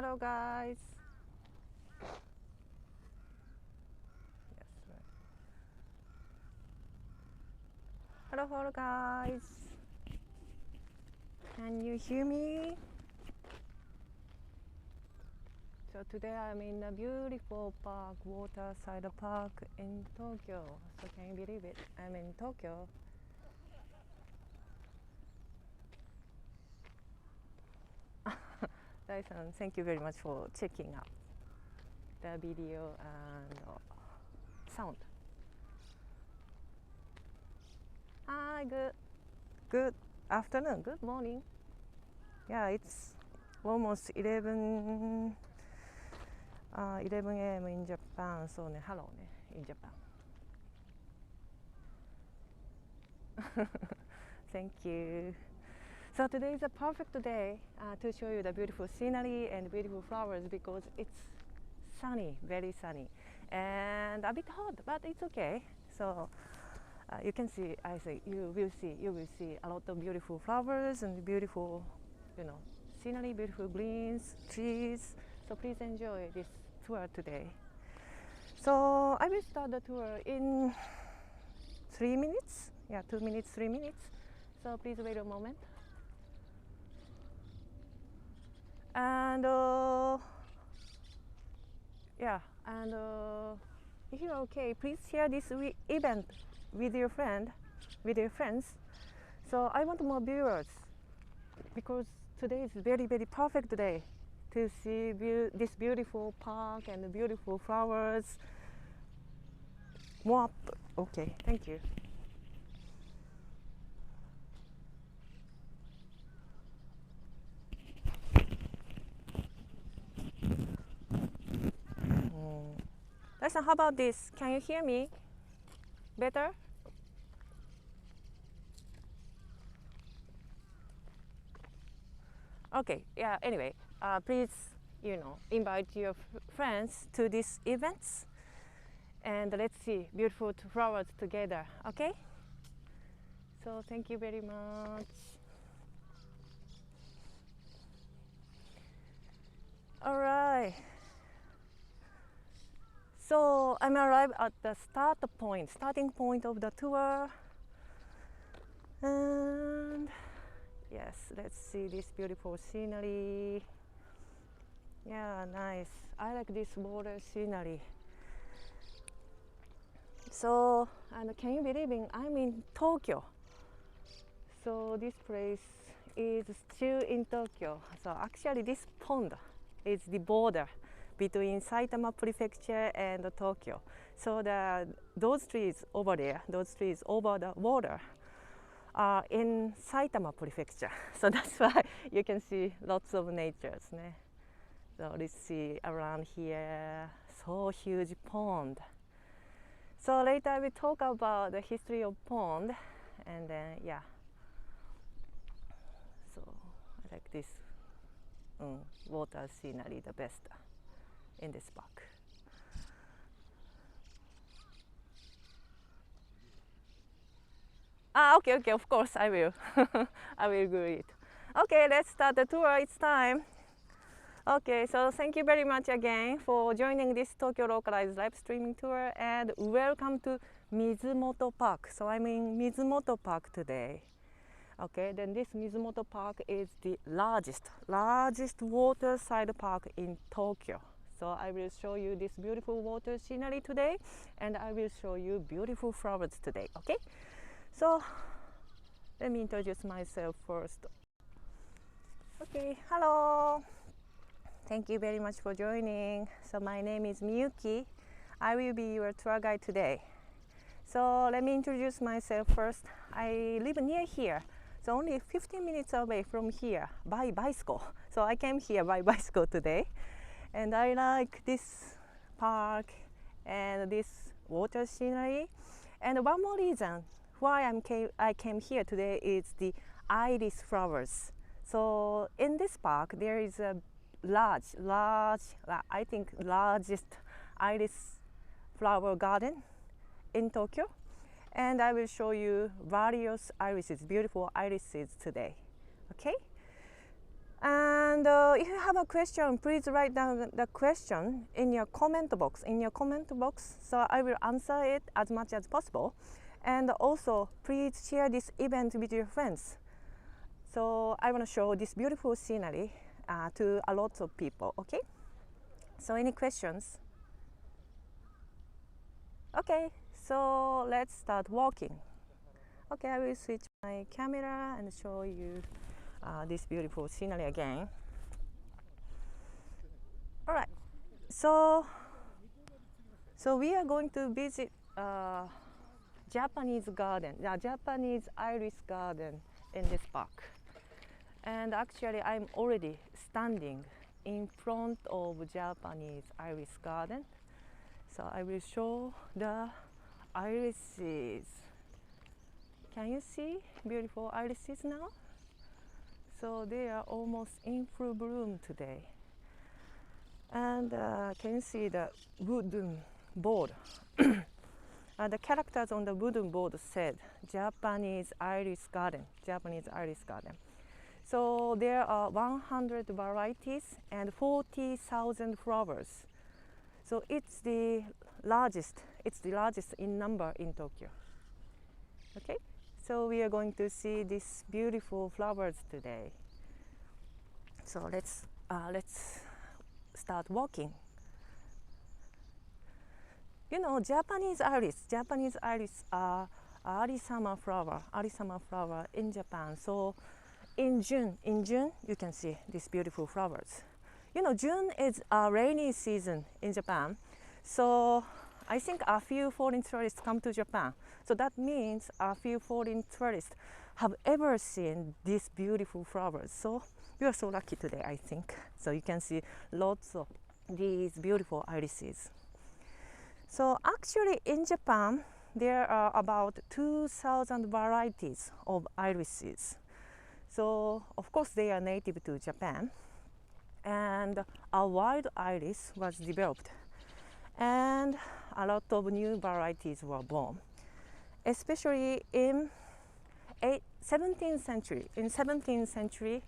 Hello guys. Yes, right. Hello guys. Can you hear me? So today I'm in a beautiful park, waterside park in Tokyo. So can you believe it? I'm in Tokyo. Dai-san, thank you very much for checking out the video and sound. Hi, good afternoon, good morning. Yeah, it's almost 11 a.m. in Japan. So hello in Japan. Thank you. So today is a perfect day to show you the beautiful scenery and beautiful flowers because it's sunny, very sunny, and a bit hot, but it's okay. So you can see, you will see a lot of beautiful flowers and beautiful, scenery, beautiful greens, trees. So please enjoy this tour today. So I will start the tour in 3 minutes. Yeah, 2 minutes, 3 minutes. So please wait a moment. And if you're okay, please share this event with your friends. So I want more viewers because today is very, very perfect day to see this beautiful park and the beautiful flowers. More. Okay, thank you. Listen, how about this? Can you hear me better? Okay, yeah, anyway, please, invite your friends to these events and let's see beautiful flowers together, okay? So thank you very much. All right. So I'm arrived at the starting point of the tour. And yes, let's see this beautiful scenery. Yeah, nice. I like this water scenery. So, and can you believe I'm in Tokyo? So this place is still in Tokyo. So actually this pond is the border between Saitama Prefecture and Tokyo. So those trees over there, those trees over the water are in Saitama Prefecture. So that's why you can see lots of natures. So let's see around here, so huge pond. So later I will talk about the history of pond and then, yeah. So I like this water scenery the best in this park. Okay, of course I will. I will do it. Okay, let's start the tour. It's time. Okay, so thank you very much again for joining this Tokyo Localized live streaming tour and welcome to Mizumoto Park. So I'm in Mizumoto Park today. Okay, then this Mizumoto Park is the largest waterside park in Tokyo. So I will show you this beautiful water scenery today and I will show you beautiful flowers today, okay? So let me introduce myself first. Okay, hello. Thank you very much for joining. So my name is Miyuki. I will be your tour guide today. So let me introduce myself first. I live near here. So only 15 minutes away from here by bicycle. So I came here by bicycle today. And I like this park and this water scenery. And one more reason why I came here today is the iris flowers. So in this park there is a largest iris flower garden in Tokyo. And I will show you various irises, beautiful irises today. Okay? And if you have a question, please write down the question in your comment box. So I will answer it as much as possible. And also, please share this event with your friends. So I want to show this beautiful scenery to a lot of people. Okay? So any questions? Okay. So let's start walking. Okay, I will switch my camera and show you this beautiful scenery again. All right. So we are going to visit Japanese garden, Japanese iris garden in this park. And actually, I'm already standing in front of Japanese iris garden. So I will show the irises. Can you see beautiful irises now? So they are almost in full bloom today. And can you see the wooden board? The characters on the wooden board said Japanese iris garden, Japanese iris garden. So there are 100 varieties and 40,000 flowers. So it's the largest in number in Tokyo. Okay, so we are going to see these beautiful flowers today. So let's start walking. You know, Japanese iris are early summer flower in Japan. So in June you can see these beautiful flowers. You know, June is a rainy season in Japan. So I think a few foreign tourists come to Japan. So that means a few foreign tourists have ever seen these beautiful flowers. So we are so lucky today, I think. So you can see lots of these beautiful irises. So actually in Japan, there are about 2,000 varieties of irises. So of course they are native to Japan. And a wild iris was developed. And a lot of new varieties were born. Especially in 17th century. In 17th century,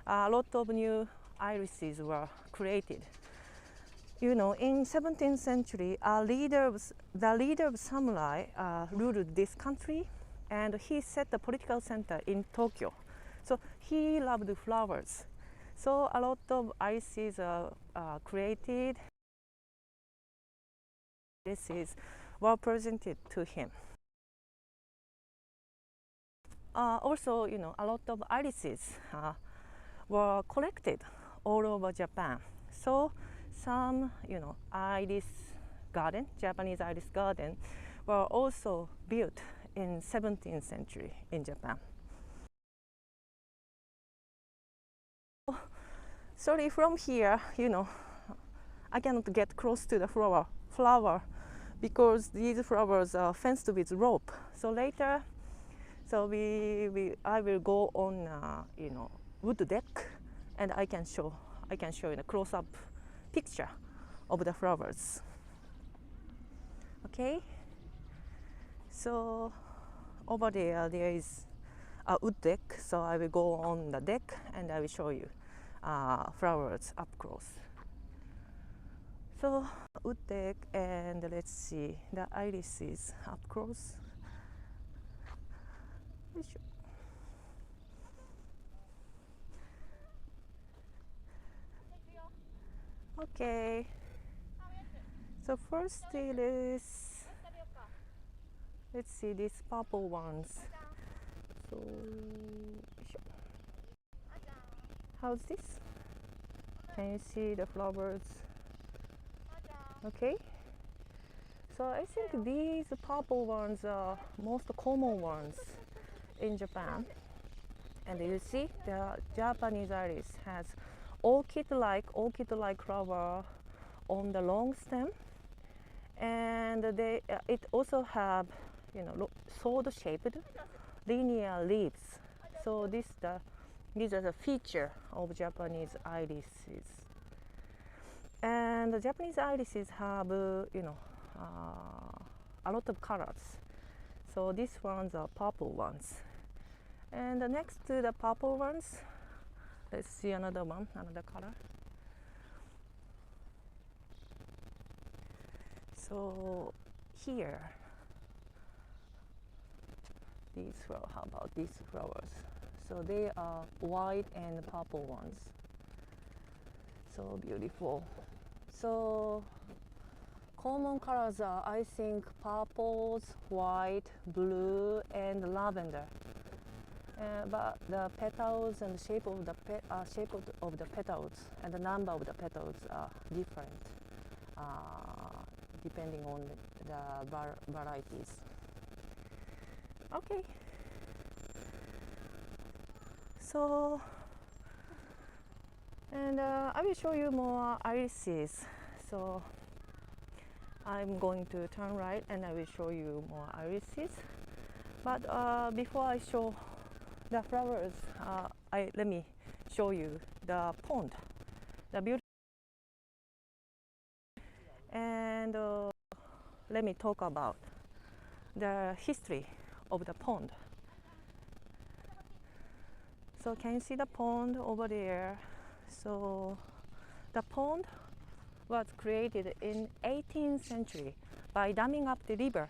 a lot of new irises were created. You know, in 17th century, the leader of samurai ruled this country, and he set the political center in Tokyo. So he loved flowers. So a lot of irises are created. Irises were presented to him. Also, you know, a lot of irises were collected all over Japan. So some, you know, iris garden, Japanese iris garden, were also built in 17th century in Japan. Sorry, from here, you know, I cannot get close to the flower because these flowers are fenced with rope. So later, I will go on, you know, wood deck, and I can show you a close-up picture of the flowers. Okay. So over there is a wood deck. So I will go on the deck and I will show you flowers up close. So wood deck, and let's see the irises up close. Okay. So first let's see these purple ones. So how's this? Can you see the flowers? Okay. So I think these purple ones are most common ones in Japan. And you see the Japanese iris has orchid-like flower on the long stem, and it also have, you know, sword-shaped linear leaves. So these are the feature of Japanese irises. And the Japanese irises have, you know, a lot of colors. So these ones are purple ones. And next to the purple ones, let's see another one, another color. So here, these flowers, how about these flowers? So they are white and purple ones. So beautiful. So common colors are, I think, purples, white, blue, and lavender. But the petals and shape of the petals and the number of the petals are different, depending on the varieties. Okay. So, and I will show you more irises. So I'm going to turn right and I will show you more irises. But before I show the flowers, let me show you the pond, the beautiful. And let me talk about the history of the pond. So can you see the pond over there? So the pond was created in 18th century by damming up the river.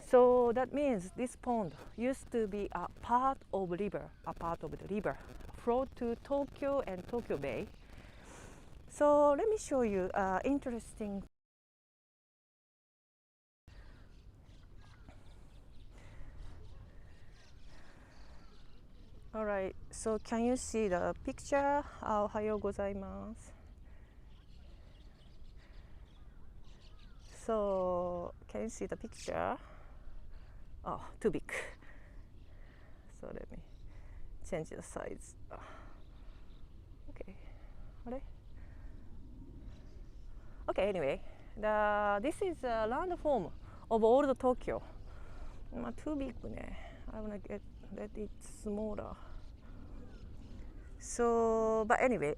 So that means this pond used to be a part of the river, flowed to Tokyo and Tokyo Bay. So let me show you interesting. All right, so can you see the picture? おはようございます。So can you see the picture? Oh, too big. So let me change the size. Okay. Okay, anyway, this is a landform of old Tokyo. Too big. I want to let it smaller. So, but anyway,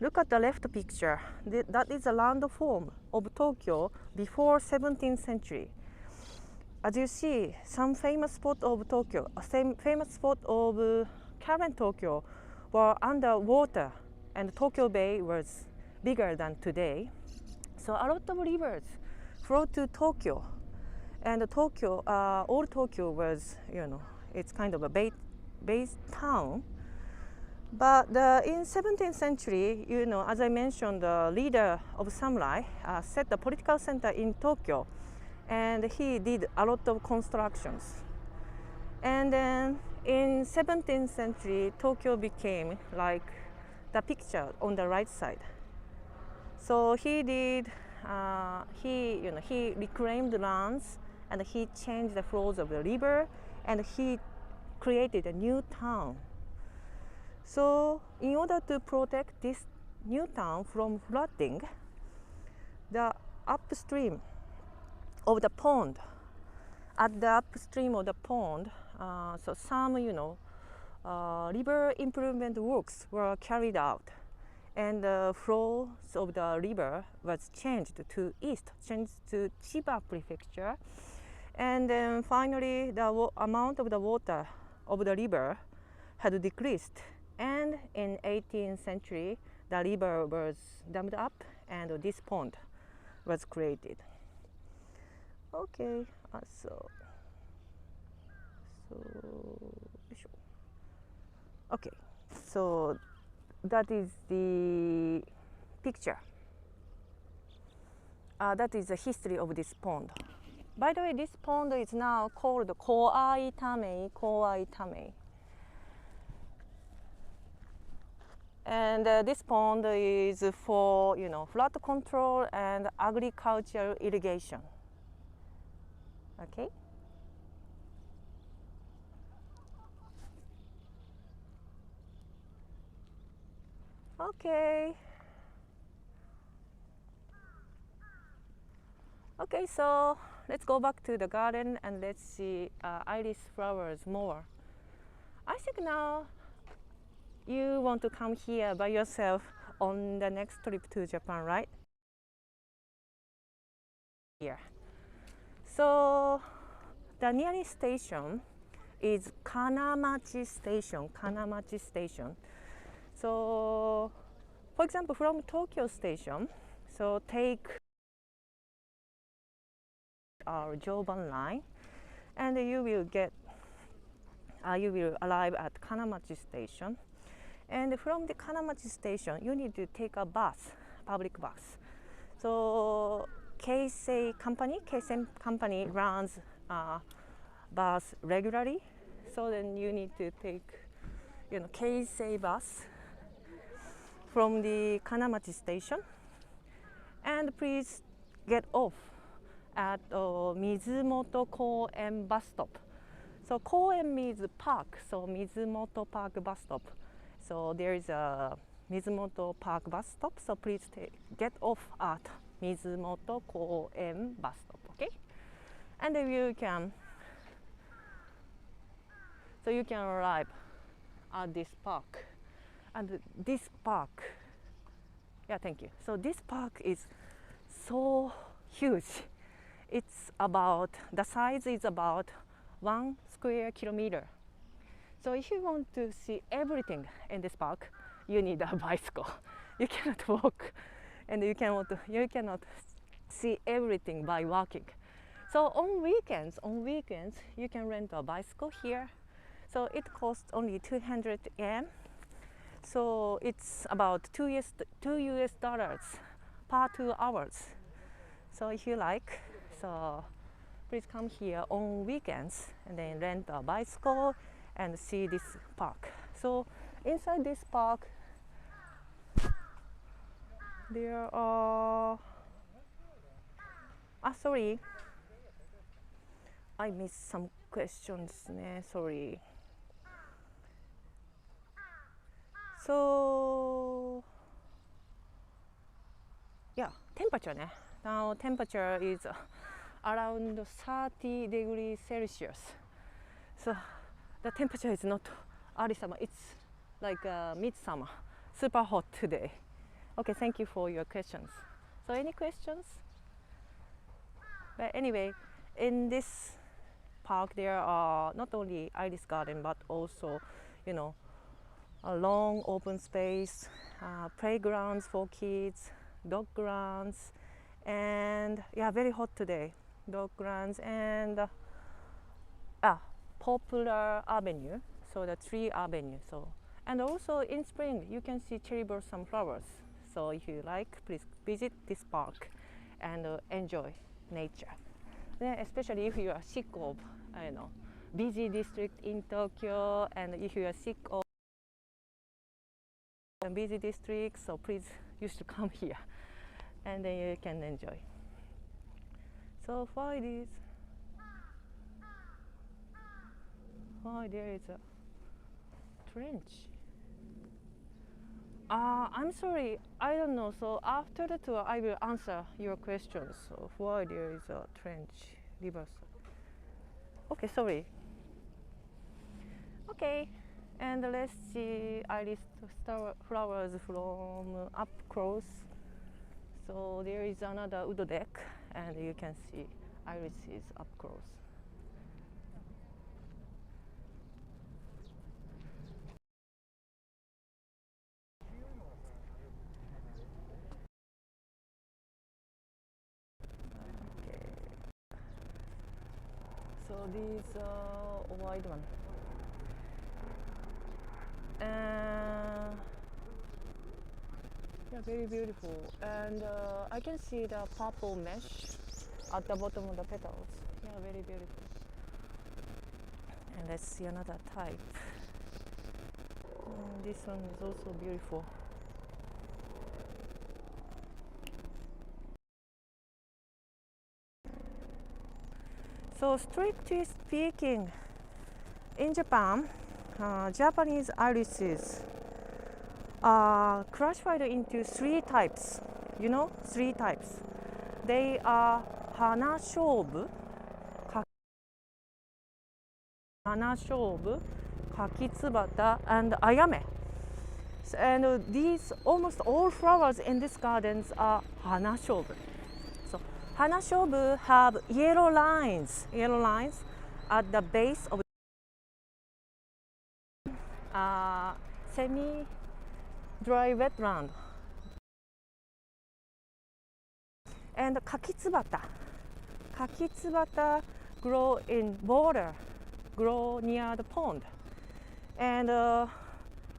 look at the left picture. That is a landform of Tokyo before 17th century. As you see, some famous spot of Tokyo, famous spot of current Tokyo were underwater, and Tokyo Bay was bigger than today. So a lot of rivers flowed to Tokyo, and Tokyo, old Tokyo was, it's kind of a base town. But in 17th century, as I mentioned, the leader of samurai set the political center in Tokyo, and he did a lot of constructions. And then in 17th century, Tokyo became like the picture on the right side. So he did, he reclaimed lands, and he changed the flows of the river, and he created a new town. So in order to protect this new town from flooding, the upstream of the pond, at the upstream of the pond, so some, river improvement works were carried out, and the flows of the river was changed to east, changed to Chiba Prefecture, and then finally the amount of the water of the river had decreased, and in 18th century the river was dammed up and this pond was created. Okay, okay, so that is the picture. That is the history of this pond. By the way, this pond is now called Kouai Tamei. And this pond is for, flood control and agricultural irrigation. Okay. Okay. Okay, so let's go back to the garden and let's see iris flowers more. I think now you want to come here by yourself on the next trip to Japan, right? Here. So the nearest station is Kanamachi Station. Kanamachi Station. So, for example, from Tokyo Station, so take our Joban line, and you will arrive at Kanamachi Station. And from the Kanamachi Station, you need to take a bus, public bus. So Keisei company runs bus regularly. So then you need to take, Keisei bus from the Kanamachi Station. And please get off at Mizumoto Koen bus stop. So Koen means park, so Mizumoto Park bus stop. So there is a Mizumoto Park bus stop, so please get off at Mizumoto Koen bus stop, okay? And then you can arrive at this park. And this park, yeah, thank you. So this park is so huge. The size is about 1 square kilometer. So if you want to see everything in this park, you need a bicycle. You cannot walk, and you cannot see everything by walking. So on weekends, you can rent a bicycle here. So it costs only 200 yen. So it's about $2 per 2 hours. So if you like, so please come here on weekends and then rent a bicycle and see this park. So inside this park, there are, sorry, I missed some questions, sorry. So yeah, temperature. Now temperature is around 30 degrees Celsius. So the temperature is not early summer, it's like midsummer, super hot today. Okay, thank you for your questions. So any questions? But anyway, in this park there are not only iris garden but also, a long open space, playgrounds for kids, dog grounds, and yeah, very hot today. Dog grounds and Popular Avenue, so the tree avenue. So, and also in spring you can see cherry blossom flowers. So if you like, please visit this park and enjoy nature. Then especially if you are sick of, busy district in Tokyo, and if you are sick of a busy district, so please you should come here, and then you can enjoy. So why there is a trench? I'm sorry, I don't know. So after the tour, I will answer your questions. So why there is a trench, riverside. Okay, sorry. Okay, and let's see iris flowers from up close. So there is another wood deck, and you can see irises up close. So these are wide one. Yeah, very beautiful. And I can see the purple mesh at the bottom of the petals. Yeah, very beautiful. And let's see another type. This one is also beautiful. So strictly speaking, in Japan, Japanese irises are classified into 3 types. 3 types. They are花菖蒲, カキツバタ, and あやめ. And these almost all flowers in these gardens are 花菖蒲. So 花菖蒲have yellow lines at the base of semi-dry wetland. And kaki tsubata. Kaki tsubata grow in border, grow near the pond. And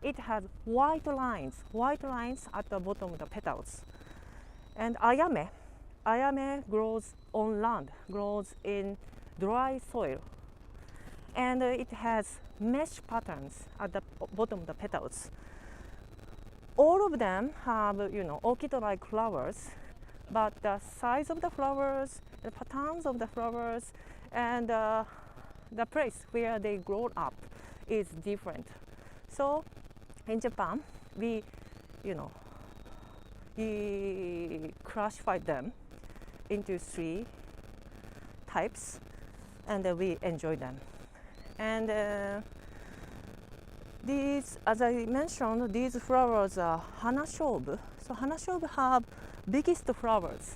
it has white lines at the bottom of the petals. And ayame grows on land, grows in dry soil. And it has mesh patterns at the bottom of the petals. All of them have, orchid-like flowers, but the size of the flowers, the patterns of the flowers, and the place where they grow up is different. So in Japan, we classify them into 3 types, and we enjoy them. And these, as I mentioned, these flowers are花菖蒲. So花菖蒲have biggest flowers.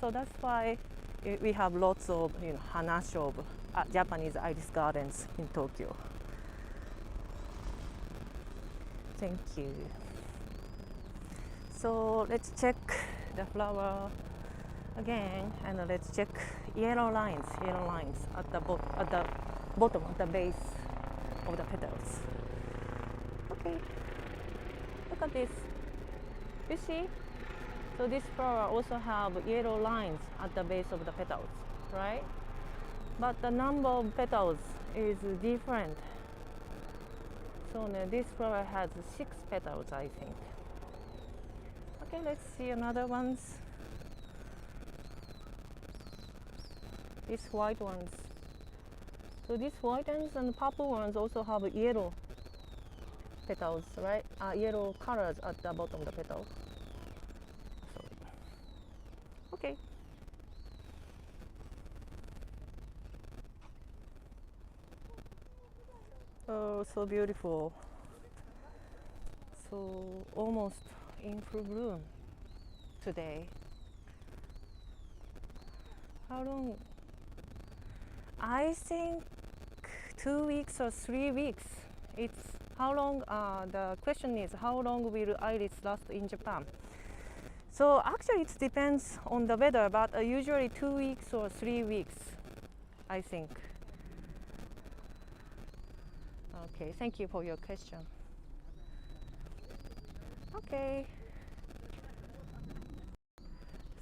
So that's why we have lots of花菖蒲at Japanese iris gardens in Tokyo. Thank you. So let's check the flower again, and let's check yellow lines at the bottom, at the base of the petals. Okay, look at this. You see? So this flower also have yellow lines at the base of the petals, right? But the number of petals is different. So this flower has 6 petals, I think. Okay, let's see another ones. These white ones. So these white ones and purple ones also have yellow petals, right? Yellow colors at the bottom of the petal. Okay. Oh, so beautiful. So almost in full bloom today. How long? I think 2 weeks or 3 weeks. It's how long, the question is how long will iris last in Japan? So actually it depends on the weather, but usually 2 weeks or 3 weeks, I think. Okay, thank you for your question. Okay.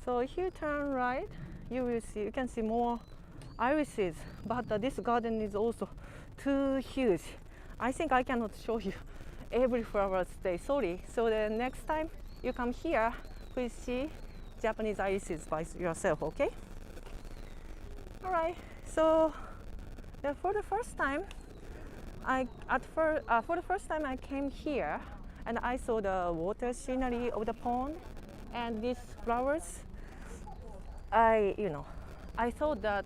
So if you turn right, you can see more irises, but this garden is also too huge. I think I cannot show you every flower today, sorry. So the next time you come here, please see Japanese irises by yourself, okay? All right, so for the first time, I came here and I saw the water scenery of the pond and these flowers. I thought that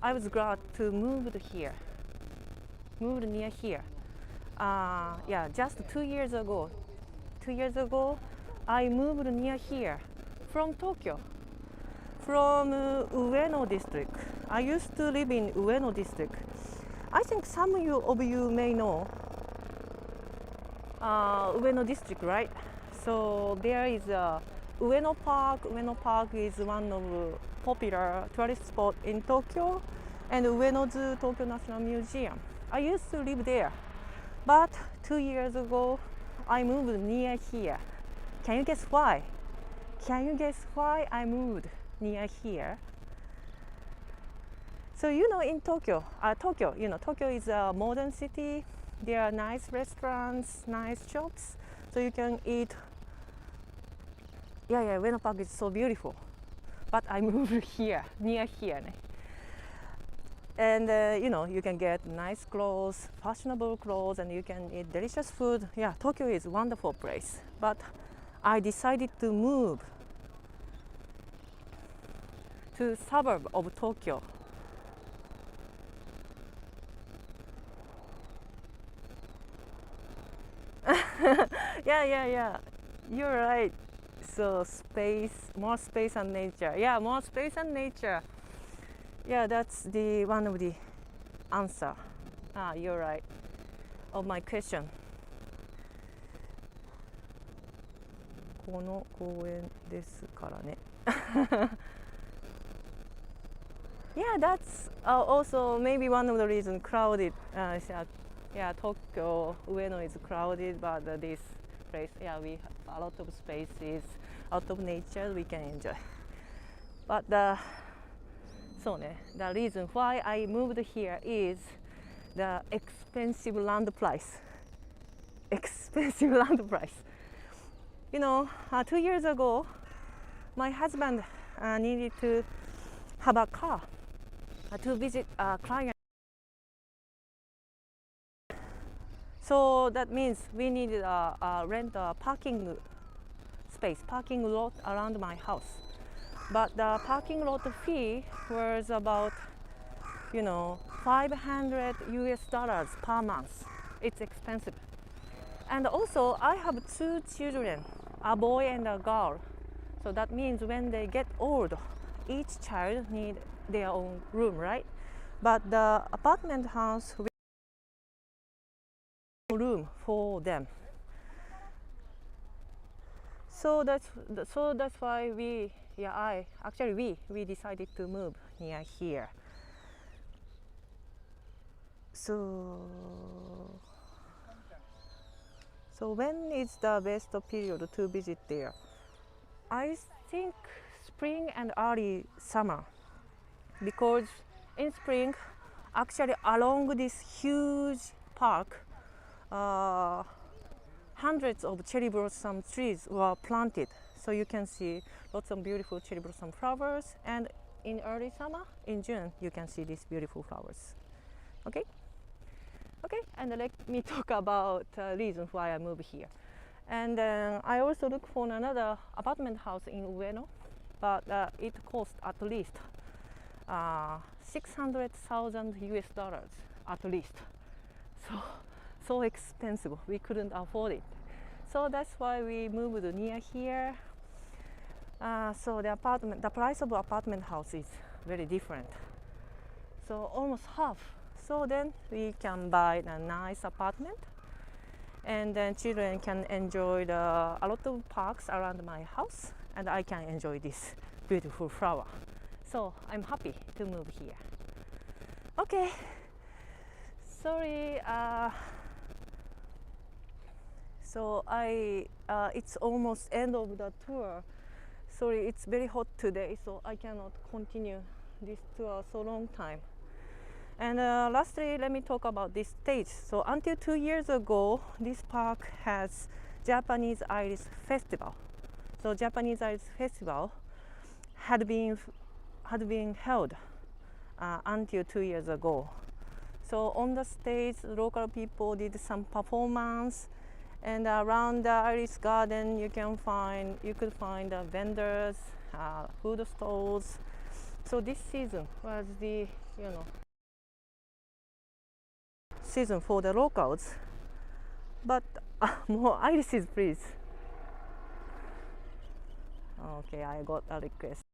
I was glad to move near here. Yeah, just 2 years ago. 2 years ago, I moved near here from Tokyo, from Ueno district. I used to live in Ueno district. I think some of you may know Ueno district, right? So there is Ueno Park. Ueno Park is one of popular tourist spots in Tokyo, and Ueno Zoo, Tokyo National Museum. I used to live there, but 2 years ago, I moved near here. Can you guess why? Can you guess why I moved near here? So in Tokyo, Tokyo is a modern city. There are nice restaurants, nice shops, so you can eat. Yeah, Ueno Park is so beautiful. But I moved here, near here. And you can get nice clothes, fashionable clothes, and you can eat delicious food. Yeah, Tokyo is a wonderful place. But I decided to move to suburb of Tokyo. Yeah. You're right. So more space and nature. Yeah, more space and nature. Yeah, that's one of the answer. You're right. of my question. この公園ですからね。Yeah, that's also maybe one of the reasons crowded. Yeah, Tokyo Ueno is crowded, but this place, yeah, we have a lot of spaces, a lot of nature we can enjoy. But the reason why I moved here is the expensive land price. Expensive land price. You know, 2 years ago, my husband needed to have a car to visit a client. So that means we needed rent a parking space, parking lot around my house. But the parking lot fee was about, you know, $500 per month. It's expensive. And also, I have 2 children, a boy and a girl. So that means when they get old, each child needs their own room, right? But the apartment house with room for them. So that's why we decided to move near here. So when is the best period to visit there? I think spring and early summer, because in spring, actually along this huge park, hundreds of cherry blossom trees were planted, so you can see lots of beautiful cherry blossom flowers, and in early summer, in June, you can see these beautiful flowers. Okay, and let me talk about reasons why I moved here. And then I also look for another apartment house in Ueno, but it cost at least $600,000 at least. So expensive, we couldn't afford it. So that's why we moved near here. So the price of apartment house is very different. So almost half. So then we can buy a nice apartment, and then children can enjoy a lot of parks around my house, and I can enjoy this beautiful flower. So I'm happy to move here. Okay. Sorry. So it's almost end of the tour. Sorry, it's very hot today, so I cannot continue this tour so long time. And lastly, let me talk about this stage. So until 2 years ago, this park has Japanese Iris Festival. So Japanese Iris Festival had been held until 2 years ago. So on the stage, local people did some performance, and around the Iris Garden, you could find vendors, food stalls. So this season was the season for the locals. But more irises, please. Okay, I got a request.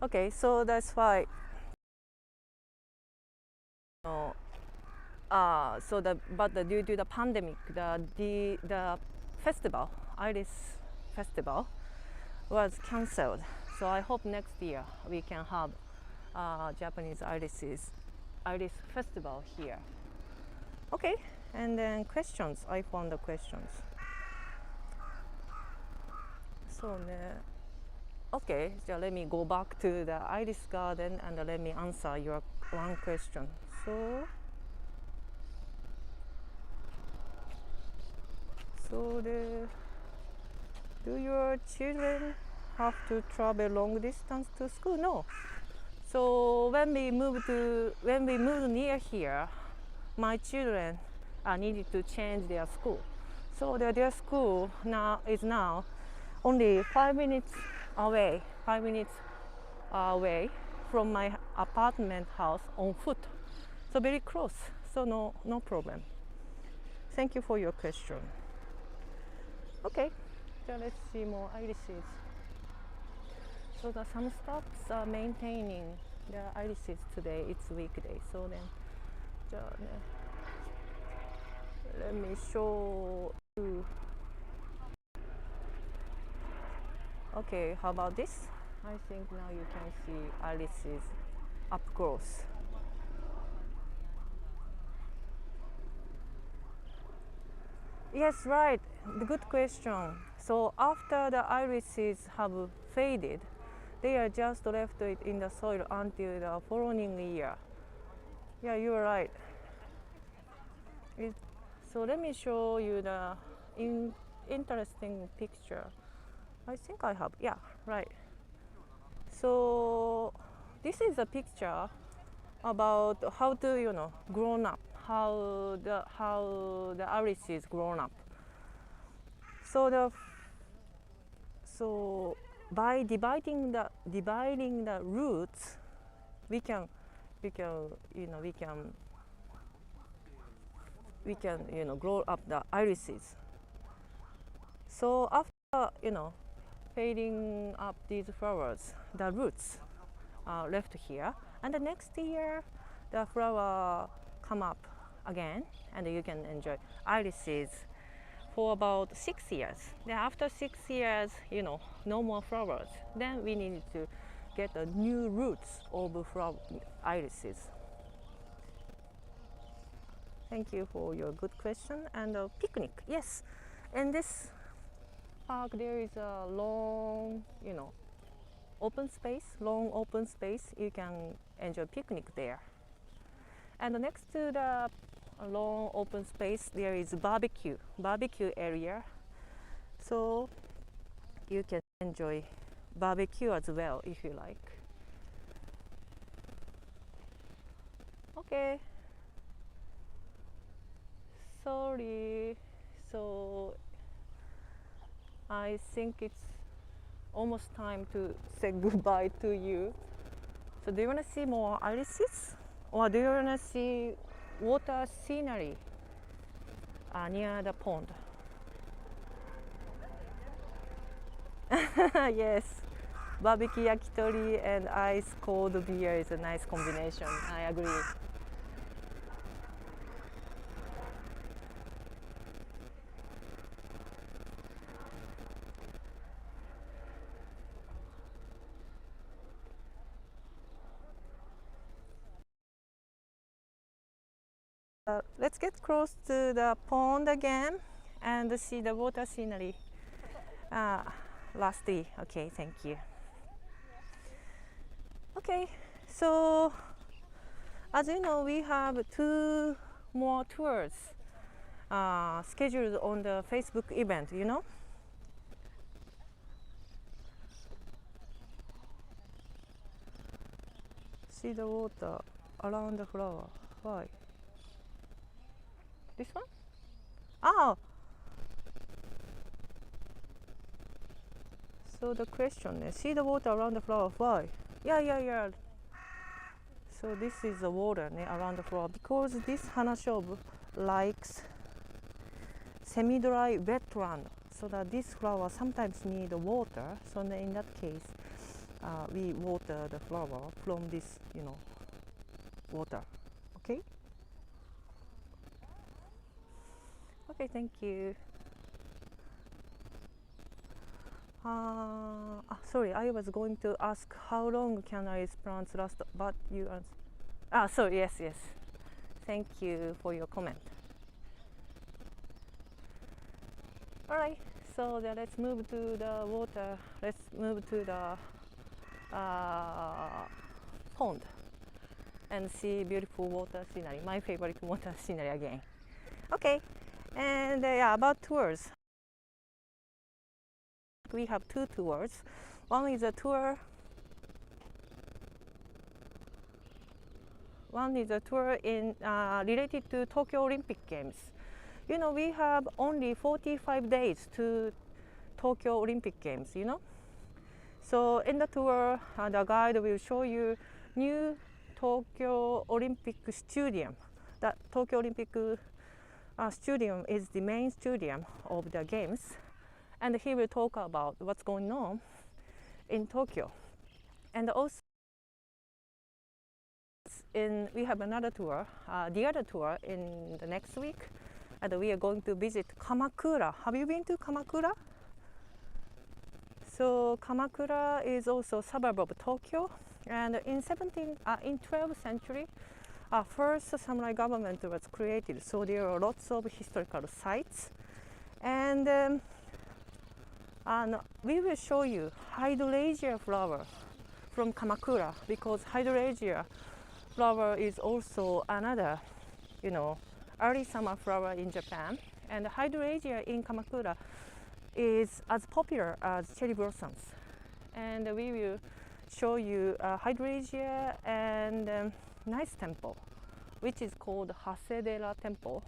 Okay, so that's why. Due to the pandemic, the festival, Iris Festival, was cancelled. So I hope next year we can have Japanese Iris Festival here. Okay, and then questions. I found the questions. So okay, so let me go back to the Iris Garden and let me answer your one question. Do your children have to travel long distance to school? No. So when we moved near here, my children needed to change their school. So their school is now only 5 minutes away from my apartment house on foot. So very close. So no problem. Thank you for your question. Okay, so let's see more irises. So some staffs are maintaining there are irises today. It's weekday, so then じゃあね let me show you. Okay, how about this? I think now you can see irises up close. Yes, right. Good question. So after the irises have faded, they are just left it in the soil until the following year. Yeah, you are right. So let me show you the interesting picture. I think I have. Yeah, right. So this is a picture about how to grown up, how the iris is grown up. So by dividing the roots, we can grow up the irises. So after fading up these flowers, the roots are left here, and the next year the flower come up again, and you can enjoy irises for about 6 years. Then after 6 years, no more flowers. Then we need to get the new roots of irises. Thank you for your good question. And picnic, yes. In this park there is a long, open space. You can enjoy picnic there. And next to the long open space there is barbecue area, so you can enjoy barbecue as well if you like. Okay, sorry, so I think it's almost time to say goodbye to you. So do you want to see more irises, or do you want to see water scenery near the pond? Yes, barbecue yakitori and ice cold beer is a nice combination. I agree. Let's get close to the pond again and see the water scenery. Lastly, okay, thank you. Okay, so as you know, we have 2 more tours scheduled on the Facebook event, See the water around the flower. Why? This one? Oh! So the question is, see the water around the flower, why? Yeah. So this is the water around the flower, because this花菖蒲likes semi-dry wetland, so that this flower sometimes need water. So in that case, we water the flower from this, water. Okay? Okay, thank you. Sorry, I was going to ask how long can iris plants last, but you answered. So yes. Thank you for your comment. All right, so then let's move to the water. Let's move to the pond and see beautiful water scenery. My favorite water scenery again. Okay, and about tours. We have 2 tours. One is a tour in related to Tokyo Olympic Games. We have only 45 days to Tokyo Olympic Games, So in the tour, the guide will show you new Tokyo Olympic Stadium. The Tokyo Olympic Stadium is the main stadium of the games, and he will talk about what's going on in Tokyo. And also we have another tour, the other tour in the next week, and we are going to visit Kamakura. Have you been to Kamakura? So Kamakura is also a suburb of Tokyo, and in 12th century, first samurai government was created. So there are lots of historical sites, and we will show you hydrangea flower from Kamakura, because hydrangea flower is also another, early summer flower in Japan, and hydrangea in Kamakura is as popular as cherry blossoms. And we will show you hydrangea and nice temple, which is called Hasedera Temple.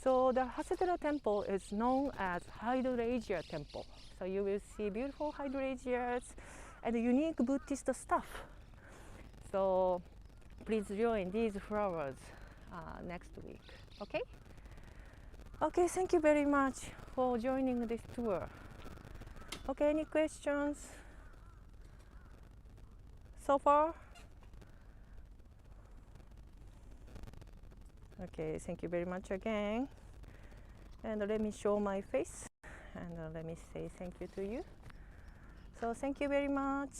So the Hasedera Temple is known as hydrangea temple. So you will see beautiful hydrangeas and unique Buddhist stuff. So please join these flowers next week. Okay? Okay, thank you very much for joining this tour. Okay, any questions so far? Okay, thank you very much again. And let me show my face and let me say thank you to you. So thank you very much.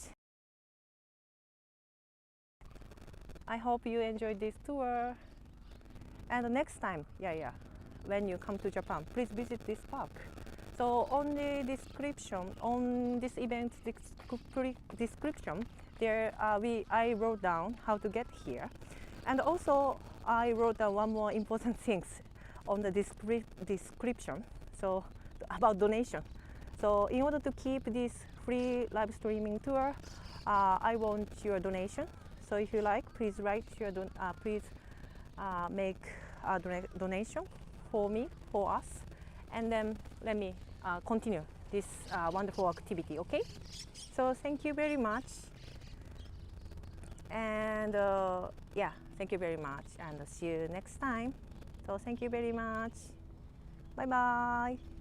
I hope you enjoyed this tour. And next time, when you come to Japan, please visit this park. So on the description, on this event description, there I wrote down how to get here. And also I wrote down one more important things on the description, so about donation. So in order to keep this free live streaming tour, I want your donation. So if you like, please write your please make a donation for me, for us, and then let me continue this wonderful activity. Okay? So thank you very much, and thank you very much, and see you next time. So thank you very much. Bye bye.